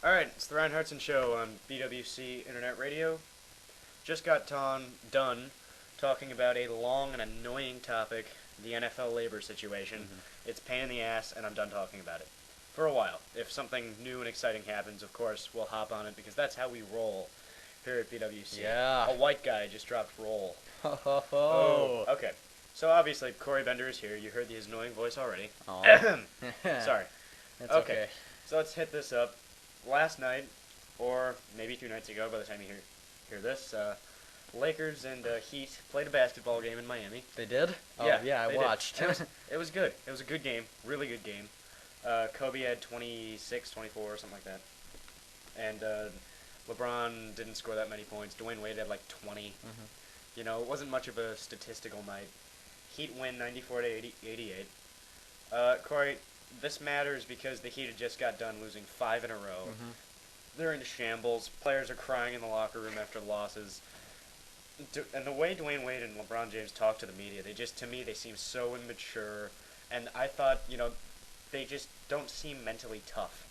Alright, it's the Ryan Hartson Show on BWC Internet Radio. Just got done talking about a long and annoying topic, the NFL labor situation. It's a pain in the ass, and I'm done talking about it. For a while. If something new and exciting happens, of course, we'll hop on it, because that's how we roll here at BWC. Yeah. A white guy just dropped roll. Ho ho ho. Oh, okay. So obviously, Cory Bender is here. You heard his annoying voice already. Sorry. That's Okay. So let's hit this up. Last night, or maybe 2 nights ago by the time you hear this, Lakers and Heat played a basketball game in Miami. They did? Oh, yeah, I watched. It was good. It was a good game. Really good game. Kobe had 26, 24, something like that. And LeBron didn't score that many points. Dwayne Wade had like 20. You know, it wasn't much of a statistical night. Heat win 94 to 88. Cory, this matters because the Heat had just got done losing 5 in a row. They're in shambles. Players are crying in the locker room after losses. And the way Dwayne Wade and LeBron James talk to the media, to me, they seem so immature. And I thought, they just don't seem mentally tough.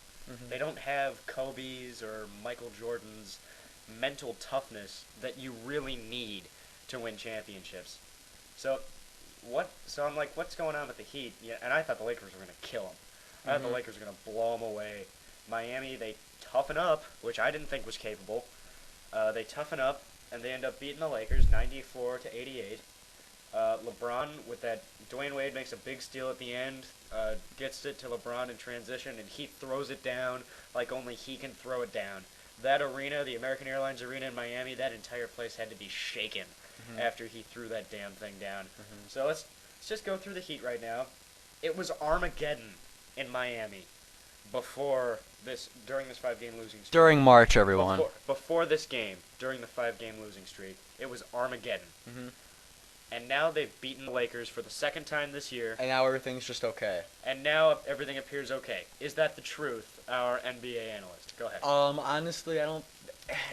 They don't have Kobe's or Michael Jordan's mental toughness that you really need to win championships. So I'm like, what's going on with the Heat? Yeah, and I thought the Lakers were going to kill them. I thought the Lakers were going to blow them away. Miami, they toughen up, which I didn't think was capable. They toughen up, and they end up beating the Lakers 94 to 88. LeBron, with that, Dwayne Wade makes a big steal at the end, gets it to LeBron in transition, and he throws it down like only he can throw it down. That arena, the American Airlines Arena in Miami, that entire place had to be shaken after he threw that damn thing down. So let's just go through the Heat right now. It was Armageddon in Miami during this 5-game losing streak. During March, everyone. Before this game, during the 5-game losing streak, it was Armageddon. And now they've beaten the Lakers for the second time this year. And now everything's just okay. And now everything appears okay. Is that the truth, our NBA analyst? Go ahead. Honestly, I don't.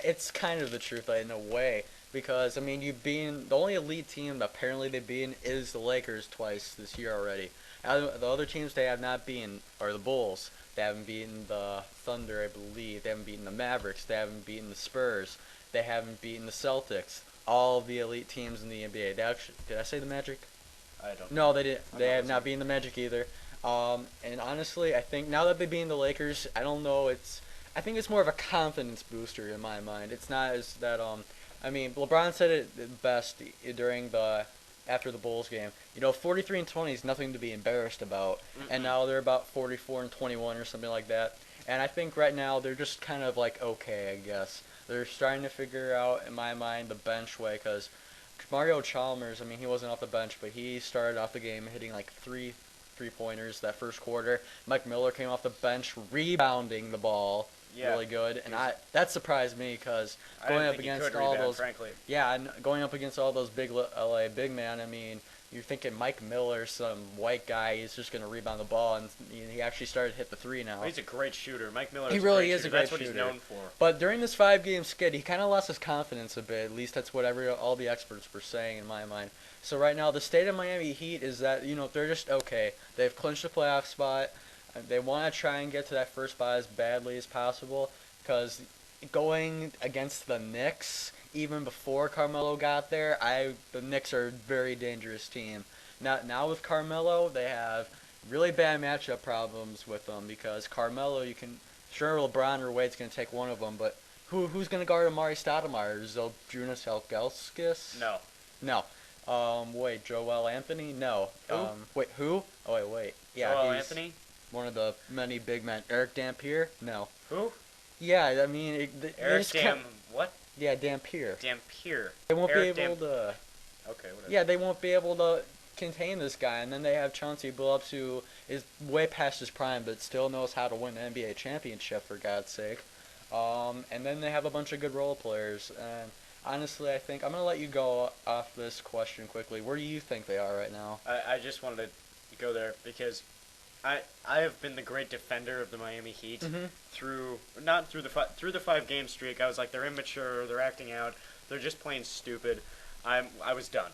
It's kind of the truth in a way. Because, I mean, the only elite team that apparently they've beaten is the Lakers twice this year already. The other teams they have not beaten are the Bulls. They haven't beaten the Thunder, I believe. They haven't beaten the Mavericks. They haven't beaten the Spurs. They haven't beaten the Celtics. All of the elite teams in the NBA. Did I say the Magic? I don't know. No, they didn't. They have not beaten the Magic either. And honestly, I think now that they've beaten the Lakers, I don't know. I think it's more of a confidence booster in my mind. It's not as that. I mean, LeBron said it best after the Bulls game. 43 and 20 is nothing to be embarrassed about, and now they're about 44 and 21 or something like that. And I think right now they're just kind of like okay, I guess. They're starting to figure out, in my mind, the bench way, because Mario Chalmers, I mean, he wasn't off the bench, but he started off the game hitting like three-pointers that first quarter. Mike Miller came off the bench rebounding the ball. Really good, and that surprised me because going up against going up against all those big LA big men, I mean, you're thinking Mike Miller, some white guy, is just going to rebound the ball, and he actually started to hit the three now. Well, he's a great shooter. Mike Miller. He really is a great shooter. That's what he's known for. But during this 5-game skid, he kind of lost his confidence a bit. At least that's what all the experts were saying in my mind. So right now, the state of Miami Heat is that they're just okay. They've clinched a playoff spot. They want to try and get to that first spot as badly as possible because going against the Knicks, even before Carmelo got there, the Knicks are a very dangerous team. Now with Carmelo, they have really bad matchup problems with them because Carmelo, sure LeBron or Wade's going to take one of them, but who's going to guard Amari Stoudemire? Zydrunas Ilgauskas? No. Wait, Joel Anthony? No. Who? Wait, who? Oh, wait. Yeah, Joel Anthony? One of the many big men. Eric Dampier? No. Who? Yeah, I mean... what? Yeah, Dampier. Dampier. They won't be able to... Okay, whatever. Yeah, they won't be able to contain this guy. And then they have Chauncey Billups, who is way past his prime, but still knows how to win the NBA championship, for God's sake. And then they have a bunch of good role players. And honestly, I think... I'm going to let you go off this question quickly. Where do you think they are right now? I just wanted to go there because... I have been the great defender of the Miami Heat through the 5-game streak. I was like, they're immature, they're acting out, they're just plain stupid. I was done.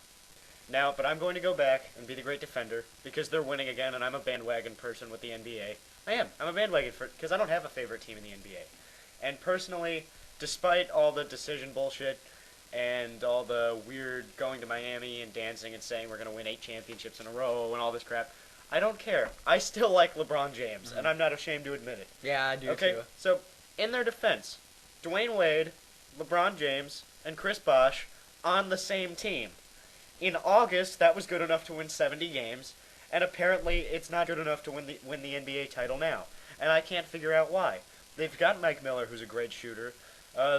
Now, but I'm going to go back and be the great defender because they're winning again, and I'm a bandwagon person with the NBA. I am. I'm a bandwagon because I don't have a favorite team in the NBA. And personally, despite all the decision bullshit and all the weird going to Miami and dancing and saying we're going to win 8 championships in a row and all this crap, I don't care. I still like LeBron James, and I'm not ashamed to admit it. Yeah, I do Okay, too. so in their defense, Dwayne Wade, LeBron James, and Chris Bosh on the same team. In August, that was good enough to win 70 games, and apparently it's not good enough to win the NBA title now. And I can't figure out why. They've got Mike Miller, who's a great shooter.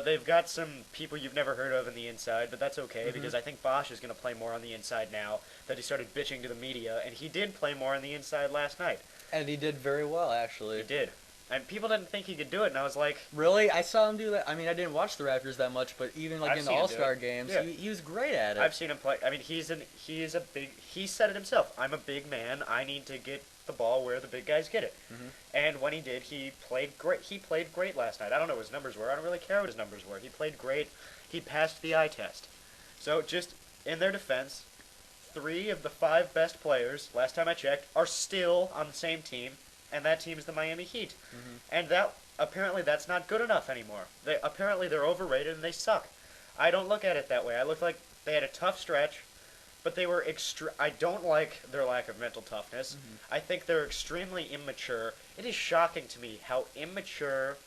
They've got some people you've never heard of in the inside, but that's okay because I think Bosh is going to play more on the inside now that he started bitching to the media, and he did play more on the inside last night. And he did very well, actually. He did. And people didn't think he could do it, and I was like... Really? I saw him do that. I mean, I didn't watch the Raptors that much, but even like in the All-Star games, yeah. he was great at it. I've seen him play. I mean, he said it himself. I'm a big man. I need to get the ball where the big guys get it. And when he did, he played great. He played great last night. I don't know what his numbers were. I don't really care what his numbers were. He played great. He passed the eye test. So just in their defense, 3 of the 5 best players, last time I checked, are still on the same team, and that team is the Miami Heat. And apparently that's not good enough anymore. Apparently they're overrated and they suck. I don't look at it that way. I look like they had a tough stretch, but they were I don't like their lack of mental toughness. I think they're extremely immature. It is shocking to me how immature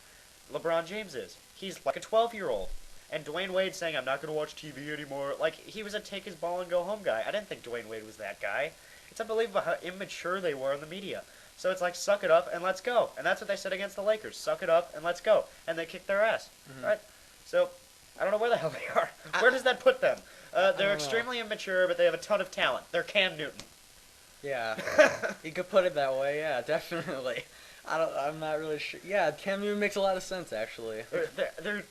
LeBron James is. He's like a 12-year-old. And Dwayne Wade saying, I'm not going to watch TV anymore. Like, he was a take his ball and go home guy. I didn't think Dwayne Wade was that guy. It's unbelievable how immature they were in the media. So it's like, suck it up and let's go. And that's what they said against the Lakers. Suck it up and let's go. And they kicked their ass. Right? So, I don't know where the hell they are. Where does that put them? They're extremely immature, but they have a ton of talent. They're Cam Newton. Yeah. You could put it that way, yeah, definitely. I'm not really sure. Yeah, Cam Newton makes a lot of sense, actually. They're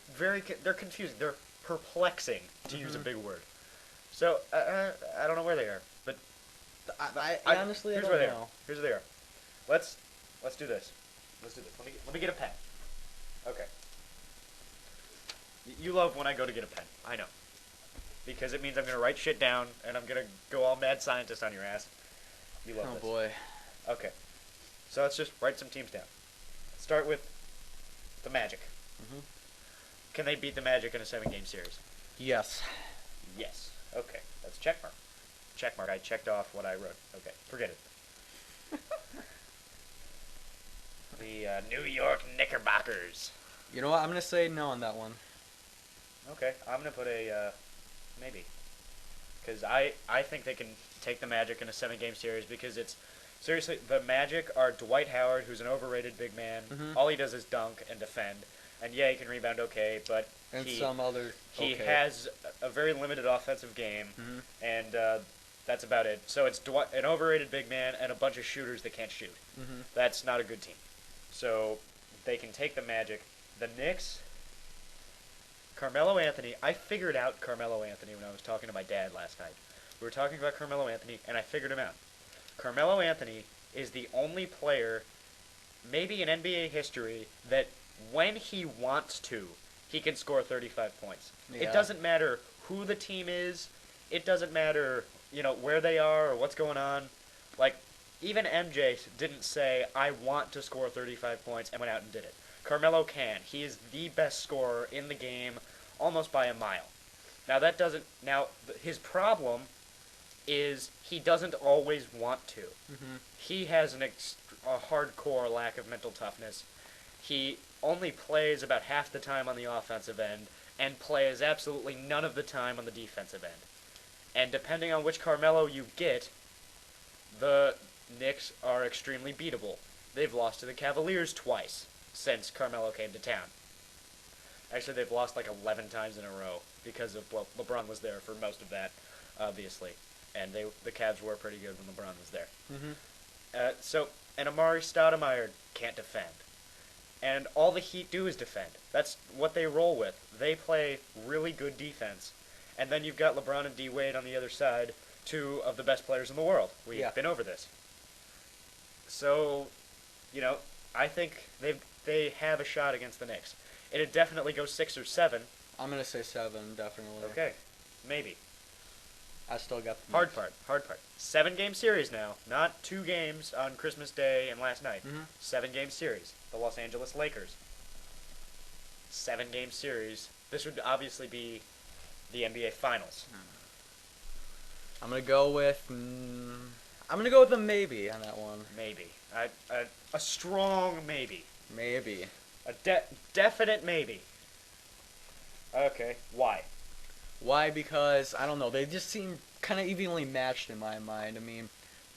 confusing. They're perplexing, to use a big word. So, I don't know where they are. But I honestly here's don't where they know. are. Here's where they are. Let's do this. Let's do this. Let me get a pen. Okay. You love when I go to get a pen. I know. Because it means I'm going to write shit down, and I'm going to go all mad scientist on your ass. You love this. Oh, boy. Okay. So let's just write some teams down. Start with the Magic. Can they beat the Magic in a 7-game series? Yes. Yes. Okay. That's check mark. Check mark. I checked off what I wrote. Okay. Forget it. The New York Knickerbockers. You know what? I'm going to say no on that one. Okay. I'm going to put a maybe. Because I think they can take the Magic in a 7-game series because it's... Seriously, the Magic are Dwight Howard, who's an overrated big man. All he does is dunk and defend. And yeah, he can rebound okay, but he has a very limited offensive game, and that's about it. So it's an overrated big man and a bunch of shooters that can't shoot. That's not a good team. So they can take the Magic. The Knicks, Carmelo Anthony. I figured out Carmelo Anthony when I was talking to my dad last night. We were talking about Carmelo Anthony, and I figured him out. Carmelo Anthony is the only player, maybe in NBA history, that when he wants to, he can score 35 points. Yeah. It doesn't matter who the team is. It doesn't matter, where they are or what's going on. Like, even MJ didn't say, I want to score 35 points, and went out and did it. Carmelo can. He is the best scorer in the game, almost by a mile. Now, his problem is he doesn't always want to. He has a hardcore lack of mental toughness. He only plays about half the time on the offensive end and plays absolutely none of the time on the defensive end. And depending on which Carmelo you get, the Knicks are extremely beatable. They've lost to the Cavaliers twice since Carmelo came to town. Actually, they've lost like 11 times in a row because of, LeBron was there for most of that, obviously. And the Cavs were pretty good when LeBron was there. And Amari Stoudemire can't defend. And all the Heat do is defend. That's what they roll with. They play really good defense. And then you've got LeBron and D. Wade on the other side, 2 of the best players in the world. We've been over this. So, I think they have a shot against the Knicks. It'd definitely go 6 or 7. I'm going to say 7, definitely. Okay. Maybe. I still got the hard part. 7-game series now, not 2 games on Christmas Day and last night. 7-game series. The Los Angeles Lakers. 7-game series, this would obviously be the NBA Finals. I'm gonna go with. I'm gonna go with a maybe on that one. Maybe. A strong maybe. Maybe. A definite maybe. Okay. Why? Why? Because I don't know. They just seem kind of evenly matched in my mind. I mean,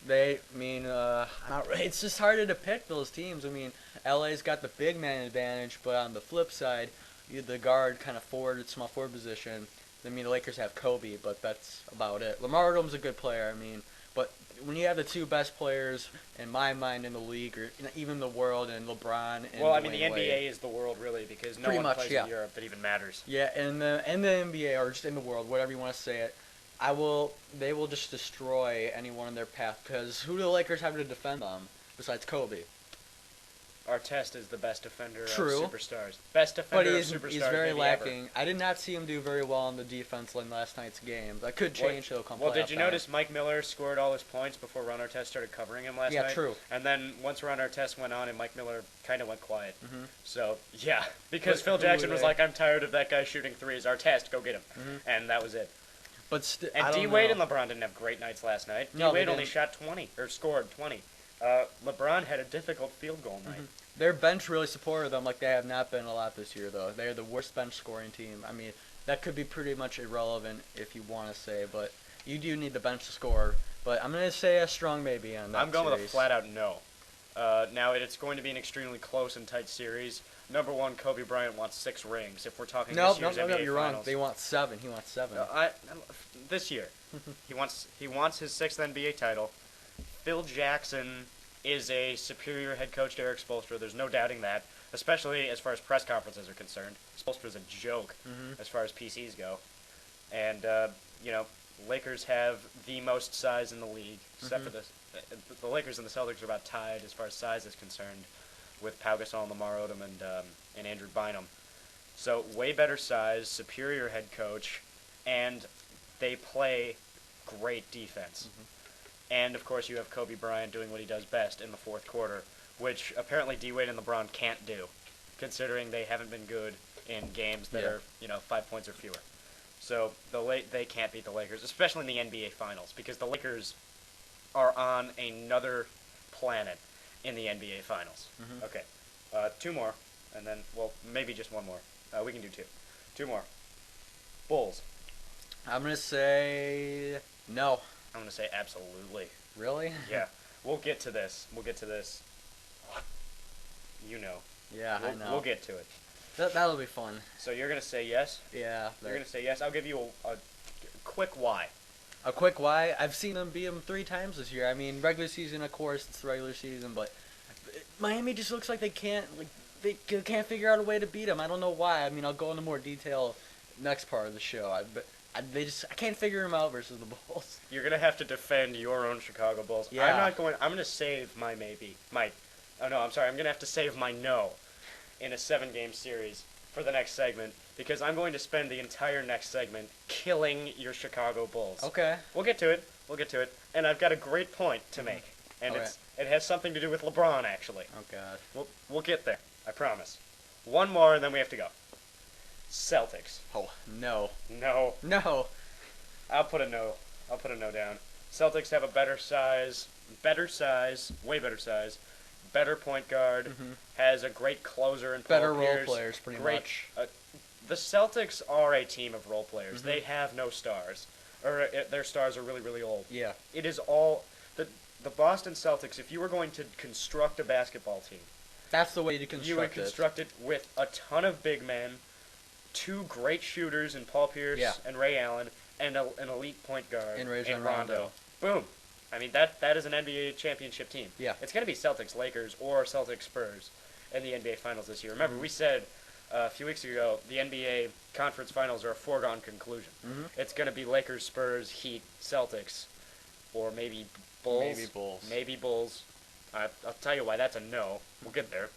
it's just harder to pick those teams. I mean, LA's got the big man advantage, but on the flip side, the guard kind of small forward position. I mean, the Lakers have Kobe, but that's about it. Lamar Odom's a good player. I mean, but when you have the two best players in my mind in the league, or even the world, and LeBron and well, I mean, the Dwayne NBA Wade, is the world really because no Pretty one much, plays yeah. in Europe that even matters. yeah, and the NBA or just in the world, whatever you want to say it, they will just destroy anyone in their path because who do the Lakers have to defend them besides Kobe? Artest is the best defender True. of superstars. Best But defender of superstars. he's very maybe lacking. Ever. I did not see him do very well on the defense in last night's game. That could change. He'll come. Well, did you playoff time. notice Mike Miller scored all his points before Ron Artest started covering him last night? Yeah, true. And then once Ron Artest went on and Mike Miller kind of went quiet. Mhm. So, yeah. Because But Phil who were Jackson was they? like, I'm tired of that guy shooting threes. Artest, go get him. Mhm. And that was it. But And D-Wade and LeBron didn't have great nights last night. No, they D-Wade only didn't. shot 20, or scored 20. LeBron had a difficult field goal night. Their bench really supported them like they have not been a lot this year, though. They're the worst bench scoring team. I mean, that could be pretty much irrelevant if you want to say, but you do need the bench to score. But I'm going to say a strong maybe on that I'm going with a series. flat-out no. Now, it's going to be an extremely close and tight series. Number one, Kobe Bryant wants 6 rings. If we're talking No, this year's NBA you're Finals. wrong. They want 7. He wants 7. This year, he wants his 6th NBA title. Phil Jackson is a superior head coach to Eric Spoelstra. There's no doubting that, especially as far as press conferences are concerned. Spoelstra's a joke as far as PCs go. And, Lakers have the most size in the league, except for the Lakers and the Celtics are about tied as far as size is concerned with Pau Gasol, Lamar Odom, and Andrew Bynum. So way better size, superior head coach, and they play great defense. And, of course, you have Kobe Bryant doing what he does best in the fourth quarter, which apparently D-Wade and LeBron can't do, considering they haven't been good in games that are, 5 points or fewer. So they can't beat the Lakers, especially in the NBA Finals, because the Lakers are on another planet in the NBA Finals. Okay, 2 more, and then, well, maybe just 1 more. We can do 2. 2 more. Bulls. I'm going to say no. I'm going to say absolutely. Really? Yeah. We'll get to this. You know. Yeah, I know. We'll get to it. That'll be fun. So you're going to say yes? Yeah. You're going to say yes? I'll give you a quick why. A quick why. I've seen them beat them 3 times this year. I mean, regular season, of course, it's the regular season, but Miami just looks like they can't figure out a way to beat them. I don't know why. I mean, I'll go into more detail next part of the show. I can't figure them out versus the Bulls. You're going to have to defend your own Chicago Bulls. Yeah. I'm going to save my maybe. I'm going to have to save my no in a 7-game series for the next segment because I'm going to spend the entire next segment killing your Chicago Bulls. Okay. We'll get to it. And I've got a great point to make. And it has something to do with LeBron, actually. Oh, God. We'll get there. I promise. 1 more, and then we have to go. Celtics. Oh, no. No. No. I'll put a no down. Celtics have a way better size, better point guard, has a great closer and better role players, pretty much. The Celtics are a team of role players. They have no stars, or their stars are really, really old. Yeah. It is all the Boston Celtics. If you were going to construct a basketball team, that's the way to construct it. You would construct it with a ton of big men, 2 great shooters in Paul Pierce and Ray Allen, and an elite point guard in Rajon Rondo. Boom. I mean, that is an NBA championship team. Yeah. It's going to be Celtics, Lakers, or Celtics, Spurs in the NBA Finals this year. Remember, we said a few weeks ago the NBA Conference Finals are a foregone conclusion. It's going to be Lakers, Spurs, Heat, Celtics, or maybe Bulls. Maybe Bulls. I'll tell you why that's a no. We'll get there.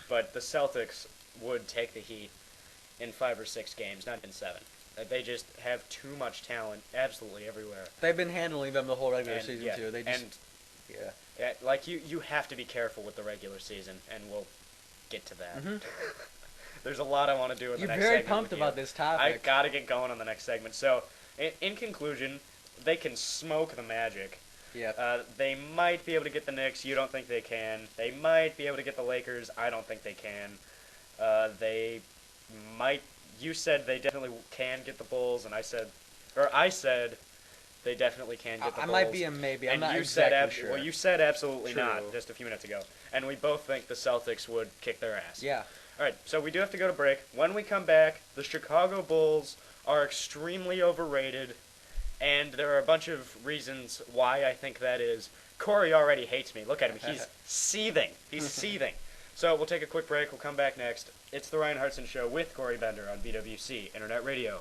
But the Celtics would take the Heat in 5 or 6 games, not in 7. They just have too much talent absolutely everywhere. They've been handling them the whole regular season, too. They just, like, you have to be careful with the regular season, and get to that. Mm-hmm. There's a lot I want to do in You're the next very segment. pumped with you. about this I topic. gotta get going on the next segment. So, in conclusion, they can smoke the Magic. Yep. They might be able to get the Knicks. You don't think they can. They might be able to get the Lakers. I don't think they can. They might. You said they definitely can get the Bulls, and I said they definitely can get the I Bulls. might be a maybe. I'm And not you exactly said sure. Well, you said absolutely True. not just a few minutes ago, and we both think the Celtics would kick their ass. Yeah. All right, so we do have to go to break. When we come back, the Chicago Bulls are extremely overrated, and there are a bunch of reasons why I think that is. Corey already hates me. Look at him. He's seething. He's seething. So we'll take a quick break. We'll come back next. It's the Ryan Hartson Show with Corey Bender on BWC Internet Radio.